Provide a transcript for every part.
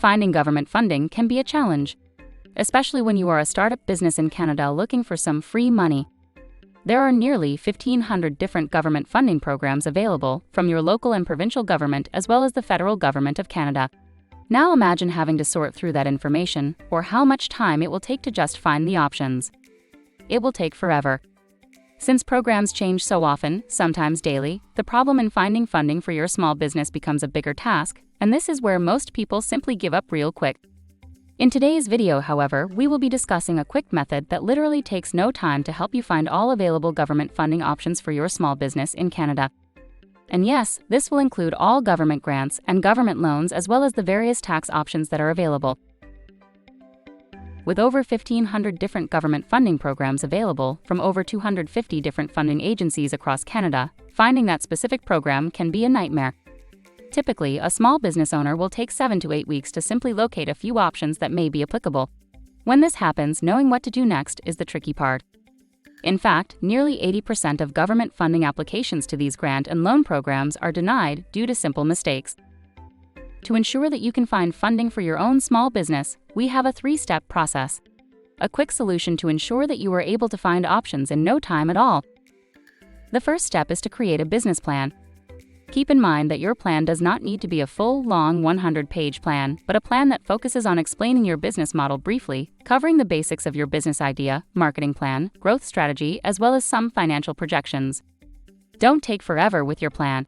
Finding government funding can be a challenge, especially when you are a startup business in Canada looking for some free money. There are nearly 1,500 different government funding programs available from your local and provincial government as well as the federal government of Canada. Now imagine having to sort through that information, or how much time it will take to just find the options. It will take forever. Since programs change so often, sometimes daily, the problem in finding funding for your small business becomes a bigger task, and this is where most people simply give up real quick. In today's video, however, we will be discussing a quick method that literally takes no time to help you find all available government funding options for your small business in Canada. And yes, this will include all government grants and government loans as well as the various tax options that are available. With over 1,500 different government funding programs available from over 250 different funding agencies across Canada, finding that specific program can be a nightmare. Typically, a small business owner will take 7 to 8 weeks to simply locate a few options that may be applicable. When this happens, knowing what to do next is the tricky part. In fact, nearly 80% of government funding applications to these grant and loan programs are denied due to simple mistakes. To ensure that you can find funding for your own small business, we have a 3-step process. A quick solution to ensure that you are able to find options in no time at all. The first step is to create a business plan. Keep in mind that your plan does not need to be a full, long 100-page plan, but a plan that focuses on explaining your business model briefly, covering the basics of your business idea, marketing plan, growth strategy, as well as some financial projections. Don't take forever with your plan.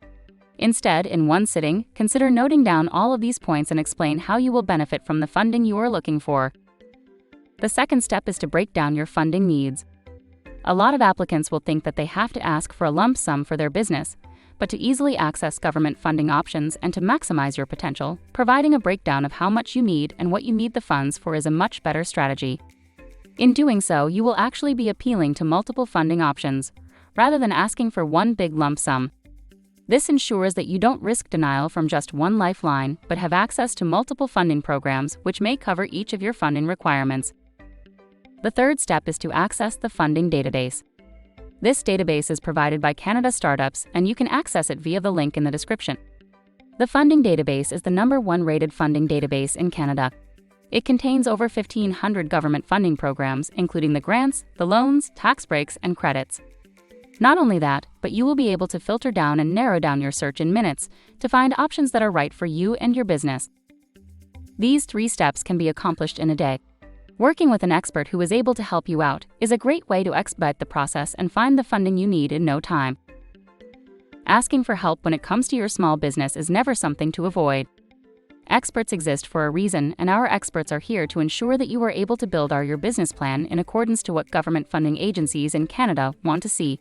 Instead, in one sitting, consider noting down all of these points and explain how you will benefit from the funding you are looking for. The second step is to break down your funding needs. A lot of applicants will think that they have to ask for a lump sum for their business, but to easily access government funding options and to maximize your potential, providing a breakdown of how much you need and what you need the funds for is a much better strategy. In doing so, you will actually be appealing to multiple funding options, rather than asking for one big lump sum. This ensures that you don't risk denial from just one lifeline, but have access to multiple funding programs which may cover each of your funding requirements. The third step is to access the funding database. This database is provided by Canada Startups, and you can access it via the link in the description. The funding database is the #1 rated funding database in Canada. It contains over 1,500 government funding programs, including the grants, the loans, tax breaks, and credits. Not only that, but you will be able to filter down and narrow down your search in minutes to find options that are right for you and your business. These 3 steps can be accomplished in a day. Working with an expert who is able to help you out is a great way to expedite the process and find the funding you need in no time. Asking for help when it comes to your small business is never something to avoid. Experts exist for a reason, and our experts are here to ensure that you are able to build your business plan in accordance to what government funding agencies in Canada want to see.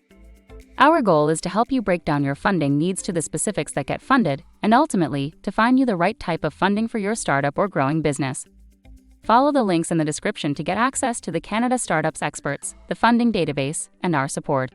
Our goal is to help you break down your funding needs to the specifics that get funded, and ultimately, to find you the right type of funding for your startup or growing business. Follow the links in the description to get access to the Canada Startups experts, the funding database, and our support.